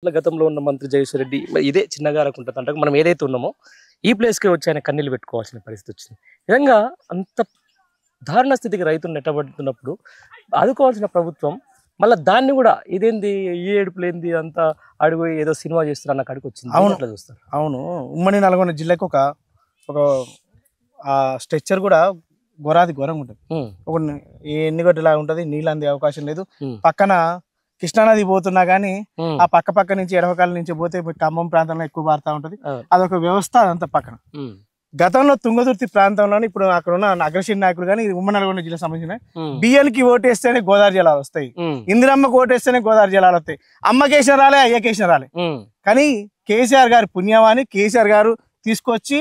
గతంలో ఉన్న మంత్రి జగదీశ్వర్ రెడ్డి ఇదే చిన్నగారకుంటుంది అంటే మనం ఏదైతే ఉన్నామో ఈ ప్లేస్కి వచ్చి ఆయన కన్నీళ్ళు పెట్టుకోవాల్సిన పరిస్థితి వచ్చింది. నిజంగా అంత దారుణ స్థితికి రైతులు నెట్టబడుతున్నప్పుడు ఆదుకోవాల్సిన ప్రభుత్వం మళ్ళీ దాన్ని కూడా ఇదేంది ఈ ఏడుపులేంది అంతా అడుగు ఏదో సినిమా చేస్తారు అన్న కాడికి వచ్చింది. అవును అట్లా చూస్తారు. అవును ఉమ్మడి నల్గొండ జిల్లాకు ఒక స్ట్రక్చర్ కూడా ఘోరాది ఘోరంగా ఉంటుంది. ఒక ఎన్నిగడ్డలాగా ఉంటుంది, నీళ్ళు అందే అవకాశం లేదు. పక్కన కృష్ణానది పోతున్నా గానీ ఆ పక్క నుంచి ఎడవకాల నుంచి పోతే ఖమ్మం ప్రాంతంలో ఎక్కువ పారుతా ఉంటది. అదొక వ్యవస్థ అదంతా పక్కన. గతంలో తుంగతుర్తి ప్రాంతంలోని ఇప్పుడు అక్కడ ఉన్న అగ్రశ్రేణి నాయకులు కానీ ఉమ్మడి నల్గొండ జిల్లా సంబంధించిన బియ్యానికి ఓటేస్తేనే గోదావరి జలాలు వస్తాయి, ఇందిరమ్మకు ఓటేస్తేనే గోదావరి జలాలు వస్తాయి. అమ్మకేసిన రాలే, అయ్యకేసిన రాలే. కానీ కేసీఆర్ గారి పుణ్యమాని కేసీఆర్ గారు తీసుకొచ్చి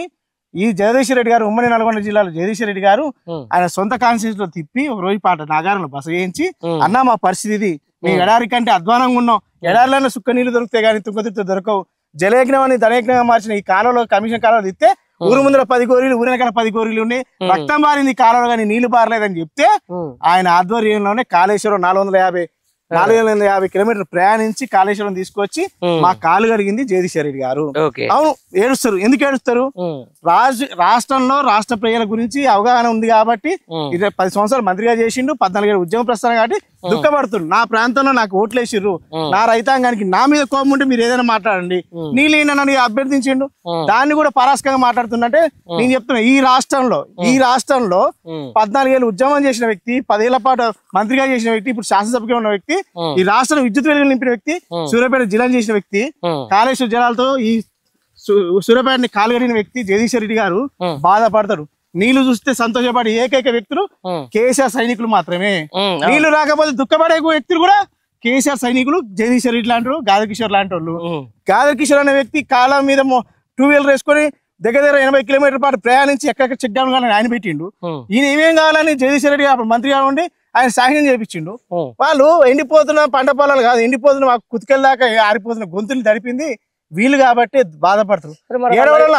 ఈ జగదీశ్వర్ రెడ్డి గారు ఉమ్మడి నల్గొండ జిల్లాలో జగదీశ్వర్ రెడ్డి గారు ఆయన సొంత కాన్స్టిట్యూన్స్ లో తిప్పి ఒక రోజు పాట నాగారంలో బస చేయించి అన్నా మా పరిస్థితి ఇది, మీ ఎడారి కంటే అధ్వానంగా ఉన్నాం, ఎడారిలోనే సుక్క నీళ్లు దొరుకుతాయి కానీ తుంగతుర్తి దొరకవు, జలయజ్ఞం అని ధనయజ్ఞంగా మార్చిన ఈ కాలంలో కమిషన్ కాలంలో తిస్తే ఊరు ముందర 10 కోరీలు ఊరి వెనకాల 10 కోరీలు ఉన్నాయి, రక్తం బారింది కాలంలో కానీ నీళ్లు బారలేదని చెప్తే ఆయన ఆధ్వర్యంలోనే కాళేశ్వరం 450 కిలోమీటర్లు ప్రయాణించి కాళేశ్వరం తీసుకొచ్చి మా కాలు కడిగింది జగదీశ్వర్ రెడ్డి గారు. అవును ఏడుస్తారు. ఎందుకు ఏడుస్తారు? రాష్ట్రంలో రాష్ట్ర ప్రజల గురించి అవగాహన ఉంది కాబట్టి 10 సంవత్సరాలు మంత్రిగా చేసిండు, 14 ఏళ్ళు ఉద్యమ ప్రస్థానం కాబట్టి దుఃఖపడుతున్నారు. నా ప్రాంతంలో నాకు ఓట్లు వేసిర్రు, నా రైతాంగానికి నా మీద కోపం ఉంటే మీరు ఏదైనా మాట్లాడండి, నీళ్ళని అభ్యర్థించిండు, దాన్ని కూడా పరాస్కంగా మాట్లాడుతుందంటే నేను చెప్తున్నా ఈ రాష్ట్రంలో 14 ఏళ్ళు ఉద్యమం చేసిన వ్యక్తి, 10 ఏళ్ల పాటు మంత్రిగా చేసిన వ్యక్తి, ఇప్పుడు శాసనసభగా ఉన్న వ్యక్తి, ఈ రాష్ట్రం విద్యుత్ వెలుగులు నింపిన వ్యక్తి, సూర్యాపేట జిల్లా చేసిన వ్యక్తి, కాళేశ్వర జలాలతో ఈ సూర్యాపేటని కాలుగడిన వ్యక్తి జగదీశ్వర్ రెడ్డి గారు బాధపడతాడు. నీళ్లు చూస్తే సంతోషపడే ఏకైక వ్యక్తులు కేసీఆర్ సైనికులు మాత్రమే. నీళ్లు రాకపోతే దుఃఖపడే వ్యక్తులు కూడా కేసీఆర్ సైనికులు, జగదీశ్వర్ రెడ్డి లాంటి గాదర్ కిషోర్ లాంటి వాళ్ళు. గాదర్ కిషోర్ అనే వ్యక్తి కాలం మీద 2 వీలర్ వేసుకొని దగ్గర 80 కిలోమీటర్ల పాటు ప్రయాణించి ఎక్కడ చెక్ డౌన్ కావాలని ఆయన పెట్టిండు. ఈయన ఏమేం కావాలని జగదీశ్వర్ రెడ్డి అప్పుడు మంత్రిగా ఉండి ఆయన శాంక్షన్ చేయించిండు. వాళ్ళు ఎండిపోతున్న పంట పొలాలు కాదు, ఎండిపోతున్న మాకు కుతికెళ్ళ దాకా ఆరిపోతున్న గొంతులు తడిపింది వీళ్ళు కాబట్టి బాధపడతారు.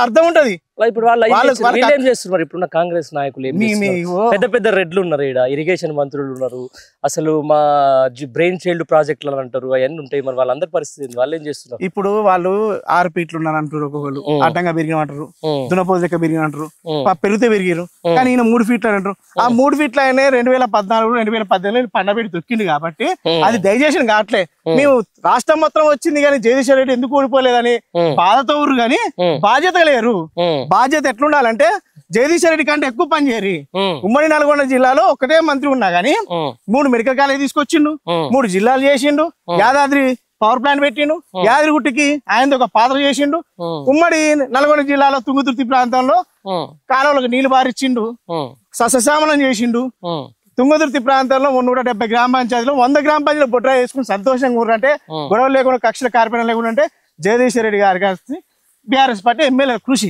అర్థం ఉంటది. ఇప్పుడు వాళ్ళు ఏం చేస్తున్నారు? ఇప్పుడున్న కాంగ్రెస్ నాయకులు పెద్ద పెద్ద రెడ్లు ఉన్నారు, ఇక్కడ ఇరిగేషన్ మంత్రులు ఉన్నారు, అసలు మా బ్రెయిన్ చైల్డ్ ప్రాజెక్టులు అని అంటారు, అవన్నీ ఉంటాయి. మరి వాళ్ళందరి పరిస్థితి వాళ్ళు ఏం చేస్తున్నారు? ఇప్పుడు వాళ్ళు 6 ఫీట్లు ఉన్నారు అంటారు, ఒక్కొక్కరు అడ్డంగా పెరిగినంటారు, దునపోజు లెక్క పెరిగినంటారు, పెరిగితే పెరిగారు. కానీ ఈయన 3 ఫీట్లు అని అంటారు. ఆ 3 ఫీట్లు ఆయన 2014 2018 పండబెట్టి దొక్కింది కాబట్టి అది డైజెషన్ కావట్లే. మేము రాష్ట్రం మొత్తం వచ్చింది కానీ జగదీశ్వర్ రెడ్డి ఎందుకు ఓడిపోలేదని బాధతో ఊరు కానీ బాధ్యత లేరు. బాధ్యత ఎట్లుండాలంటే జగదీశ్వర్ రెడ్డి కంటే ఎక్కువ పని చేయరు. ఉమ్మడి నల్గొండ జిల్లాలో ఒకటే మంత్రి ఉన్నా గానీ 3 మెడికల్ కాలేజ్ తీసుకొచ్చిండు, 3 జిల్లాలు చేసిండు, యాదాద్రి పవర్ ప్లాంట్ పెట్టిండు, యాదగిరిగుట్టకి ఆయన ఒక పాత్ర చేసిండు, ఉమ్మడి నల్గొండ జిల్లాలో తుంగతుర్తి ప్రాంతంలో కాలువలకు నీళ్లు బారిచ్చిండు, సస్యశ్యామలం చేసిండు. తుంగతుర్తి ప్రాంతంలో 170 గ్రామ పంచాయతీలో 100 గ్రామ పంచాయతీలు బొడ్రా వేసుకుని సంతోషంగా ఊరంటే గొడవలు లేకుండా కక్షల కార్పొరేషన్ లేకుండా అంటే జగదీశ్వర్ రెడ్డి గారికి బీఆర్ఎస్ పార్టీ ఎమ్మెల్యే కృషి.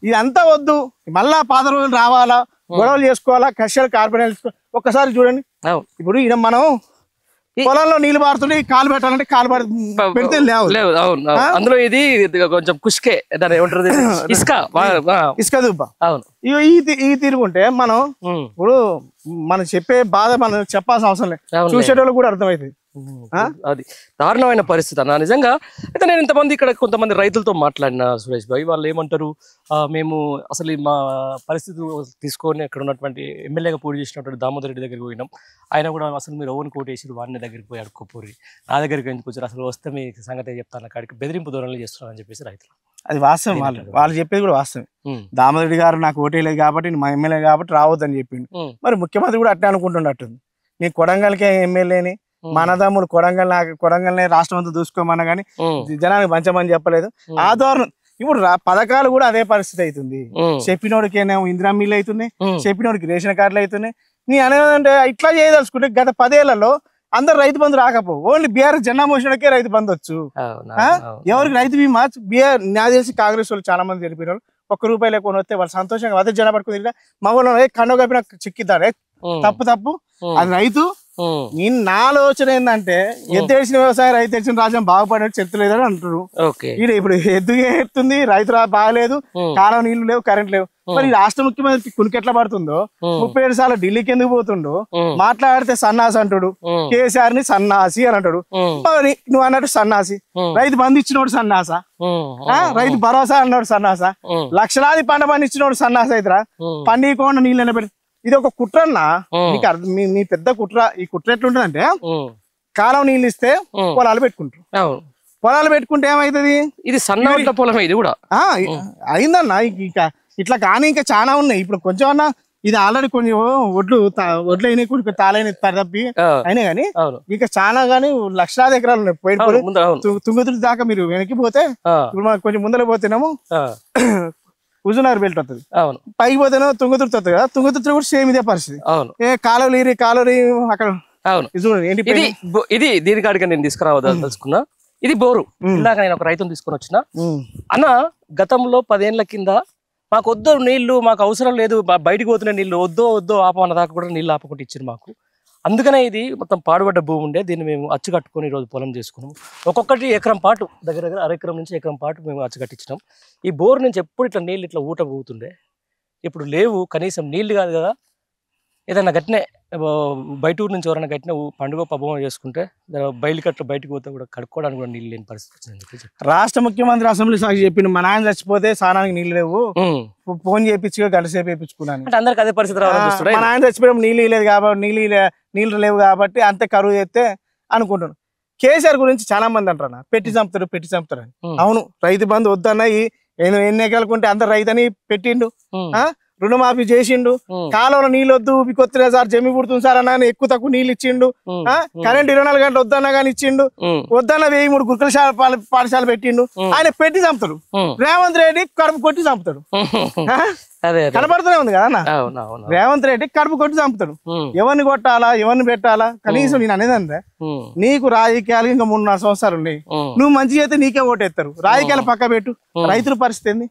ఇదంతా వద్దు, మళ్ళా పాత రోజులు రావాలా, గొడవలు చేసుకోవాలా, కక్షల కార్పొరేషన్. ఒక్కసారి చూడండి, ఇప్పుడు ఈయన మనం పొలంలో నీళ్లు పారుతుంటే కాలు పెట్టాలంటే కాలు పెడితే లేవు. అందులో ఇది కొంచెం కుష్కే ఇసుక దుబ్బ. ఈ తిరుగుంటే మనం ఇప్పుడు మనం చెప్పే బాధ మనం చెప్పాల్సిన అవసరం లేదు, చూసేటోళ్ళు కూడా అర్థమవుతుంది. అది దారుణమైన పరిస్థితి అన్న నిజంగా. అయితే నేను ఇంతమంది ఇక్కడ కొంతమంది రైతులతో మాట్లాడిన సురేష్ భాయ్, వాళ్ళు ఏమంటారు, మేము అసలు మా పరిస్థితి తీసుకొని అక్కడ ఉన్నటువంటి ఎమ్మెల్యేగా పోటీ చేసినటువంటి దామోదర్ రెడ్డి దగ్గరికి పోయినాం, ఆయన కూడా అసలు మీరు ఓన్ కోటేసి వాడిని దగ్గరికి పోయి అడుక్కోపోరి, నా దగ్గరికి ఎందుకు వచ్చారు, అసలు వస్తే మీ సంగతి చెప్తాను కాడికి బెదిరింపు ధోరణులు చేస్తున్నారని చెప్పేసి రైతులు. అది వాస్తవం, వాళ్ళు చెప్పేది కూడా వాస్తవం. దామోదర్ రెడ్డి గారు నాకు ఓటేలేదు కాబట్టి మా ఎమ్మెల్యే కాబట్టి రావద్దని చెప్పిండు. మరి ముఖ్యమంత్రి కూడా అట్లా అనుకుంటున్నట్టుంది. నీ కొడంగల్కే ఎమ్మెల్యేని మనదమ్ములు కొడంగల్నే రాష్ట్రం అంతా దూసుకోమన్నా కానీ జనానికి పంచమని చెప్పలేదు. ఆ ధోరణి ఇప్పుడు పథకాలు కూడా అదే పరిస్థితి అవుతుంది. చెప్పినోడికేమో ఇందిరా మిల్లు అవుతున్నాయి, చెప్పినోడికి రేషన్ కార్డులు అవుతున్నాయి. నీ అనేదంటే ఇట్లా చేయదలుచుకుంటే గత 10 ఏళ్లలో అందరు రైతు బంధు రాకపో, ఓన్లీ బీఆర్ఎస్ జెండా మోషన్కే రైతు బంధు వచ్చు. ఎవరికి రైతు బీమా నాకు తెలిసి కాంగ్రెస్ వాళ్ళు చాలా మంది తెలిపిన వాళ్ళు ₹1 లేకుండా వస్తే వాళ్ళు సంతోషంగా అదే జెండా పట్టుకుని మగవాళ్ళు కండ కప్పిన చిక్కిద్దారే తప్పు. అది రైతు నా ఆలోచన ఏంటంటే ఎద్దు వేసిన వ్యవసాయం రైతు వేసిన రాజ్యం బాగుపడినట్టు చెప్తలేదని అంటారు. ఇప్పుడు ఎద్దు ఎత్తుంది, రైతు బాగలేదు, కాలం నీళ్లు లేవు, కరెంట్ లేవు. మరి రాష్ట్ర ముఖ్యమంత్రి కునికెట్లా పడుతుందో, 37 సార్లు ఢిల్లీకి ఎందుకు పోతుండో, మాట్లాడితే సన్నాసి అంటాడు, కేసీఆర్ ని సన్నాసి అని అంటాడు. మరి నువ్వు అన్నట్టు సన్నాసి, రైతు బంధు ఇచ్చినోడు సన్నాస, రైతు భరోసా అన్నాడు సన్నాస, లక్షలాది పంట పండించినోడు సన్నాస అయితరా, పండికోండి నీళ్ళు నిలబెట్టి. ఇది ఒక కుట్ర అన్నా, నీకు మీ పెద్ద కుట్ర. ఈ కుట్ర ఎట్లుంటదంటే, కాలం నీళ్ళు ఇస్తే పొలాలు పెట్టుకుంటారు, పొలాలు పెట్టుకుంటే ఏమైతుంది, ఇది సన్న పొలమే, ఇది కూడా అయిందన్నా. ఇట్లా కానీ ఇంకా చాలా ఉన్నాయి. ఇప్పుడు కొంచెం అన్నా ఇది ఆల్రెడీ కొంచెం ఒడ్లు అయినాయి, కొన్ని తాళైన తప్పి అయినా గానీ ఇంకా చాలా గానీ లక్షలాది ఎకరాలు ఉన్నాయి. పోయి తుంగతుర్తి దాకా మీరు వెనక్కి పోతే, ఇప్పుడు మనకు కొంచెం ముందర పోతేనేమో హుజూర్నగర్ బెల్ట్ వస్తుంది, పైకి పోతేనేమో తుంగతుర్తి వస్తుంది కదా. తుంగతుర్తి కూడా సేమ్ ఇదే పరిస్థితి. కాలువలు అక్కడ ఇది దీనికాడికి నేను తీసుకురావదలుచుకున్నా. ఇది బోరు. ఇందాక నేను ఒక రైతును తీసుకొని వచ్చిన అన్న, గతంలో 10 ఏళ్ల కింద మాకు వద్దు నీళ్లు, మాకు అవసరం లేదు, బయటకు పోతున్న నీళ్లు వద్దో ఆపమన్న దాకా కూడా నీళ్ళు ఆపకుండా ఇచ్చారు మాకు. అందుకనే ఇది మొత్తం పాడుబడ్డ భూమి ఉండే, దీన్ని మేము అచ్చు కట్టుకొని ఈరోజు పొలం చేసుకున్నాము. ఒక్కొక్కటి ఎకరం పాటు, దగ్గర అరెకరం నుంచి ఎకరం పాటు మేము అచ్చు కట్టించినాం. ఈ బోర్ నుంచి ఎప్పుడు ఇట్లా నీళ్ళు ఇట్లా ఊట పోతుండే, ఇప్పుడు లేవు. కనీసం నీళ్లు కాదు కదా, ఏదైనా గట్టినే బయట ఊరు నుంచి ఎవరైనా గట్టిన పండుగ పబ్బం చేసుకుంటే బయలుకట్ల బయటకు పోతే కూడా కడుక్కోవడానికి కూడా నీళ్ళు లేని పరిస్థితి వచ్చింది. రాష్ట్ర ముఖ్యమంత్రి అసెంబ్లీ సాక్షి చెప్పిండు, మా నాయన చచ్చిపోతే స్నానానికి నీళ్ళు లేవు, ఫోన్ చేయించి గంట సేపు వేయించుకున్నాను. అందరికి అదే పరిస్థితి రావాలి. మా నాయన చచ్చిపోయిన నీళ్ళు లేదు కాబట్టి, నీళ్ళు లేవు కాబట్టి అంతే కరువు చేస్తే అనుకుంటున్నాను. కేసీఆర్ గురించి చాలా మంది అంటారు, పెట్టి చంపుతారు అని. అవును, రైతు బంధు వద్దన్న, ఎన్ని ఎకరాలకుంటే అందరు రైతని పెట్టిండు, రుణమాఫీ చేసిండు, కాలంలో నీళ్ళు వద్దు కొత్తలే సార్, జమి పుడుతుంది సార్ అన్న ఎక్కువ తక్కువ నీళ్ళు ఇచ్చిండు, కరెంట్ 24 గంటలు వద్దన్నా కానీ ఇచ్చిండు, వద్దన్న 1003 గురుకుల పాఠశాల పెట్టిండు. ఆయన పెట్టి చంపుతాడు. రేవంత్ రెడ్డి కడుపు కొట్టి చంపుతాడు. కనబడుతూనే ఉంది కదా అన్న, రేవంత్ రెడ్డి కడుపు కొట్టి చంపుతాడు. ఎవరిని కొట్టాలా, ఎవరిని పెట్టాలా? కనీసం నేను అనేదంటే, నీకు రాజకీయాలు ఇంకా 3-4 సంవత్సరాలు ఉన్నాయి, నువ్వు మంచి చేస్తే నీకే ఓటేస్తారు. రాజకీయాలు పక్క పెట్టు. రైతుల పరిస్థితి ఏంది?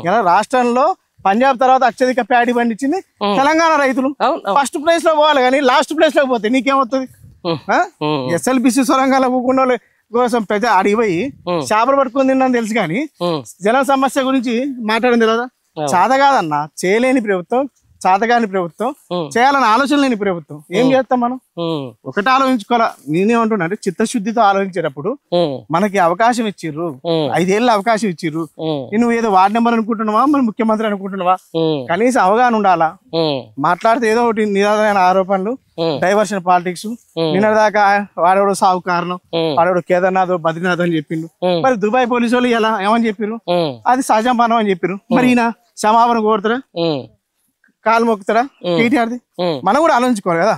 ఇలా రాష్ట్రంలో పంజాబ్ తర్వాత అత్యధిక ప్యాడీ పండించింది తెలంగాణ రైతులు. ఫస్ట్ ప్లేస్ లో పోవాలి కానీ లాస్ట్ ప్లేస్ లో పోతే నీకేమవుతుంది? SLBC సొరంగాల పోకుండా కోసం పెద్ద అడిగిపోయి చేపలు పట్టుకుని తిన్నాను తెలుసు కానీ జల సమస్య గురించి మాట్లాడింది కదా. చాత కాదన్నా, చేయలేని ప్రభుత్వం, చాతగాని ప్రభుత్వం, చేయాలని ఆలోచన లేని ప్రభుత్వం. ఏం చేస్తాం మనం? ఒకటి ఆలోచించుకోవాలా. నేనేమంటున్నా అంటే, చిత్తశుద్ధితో ఆలోచించేటప్పుడు మనకి అవకాశం ఇచ్చిర్రు, 5 ఏళ్ళు అవకాశం ఇచ్చిర్రు. నువ్వు ఏదో వార్డు నెంబర్ అనుకుంటున్నావా, మరి ముఖ్యమంత్రి అనుకుంటున్నావా? కనీసం అవగాహన ఉండాలా. మాట్లాడితే ఏదో ఒకటి నిరాదమైన ఆరోపణలు, డైవర్షన్ పాలిటిక్స్. నిన్నదాకా వాడెవడో సాగు కారణం, వాడెవడో కేదార్నాథ్ బద్రీనాథ్ అని చెప్పిండు. మరి దుబాయ్ పోలీసు వాళ్ళు ఎలా ఏమని చెప్పిర్రు? అది సహజం పనం అని చెప్పిర్రు. మరి ఈయన క్షమాపణ కోరుతారా, కాలు మొక్కుతారా? కేటీఆర్ది మనం కూడా ఆలోచించుకోవాలి కదా.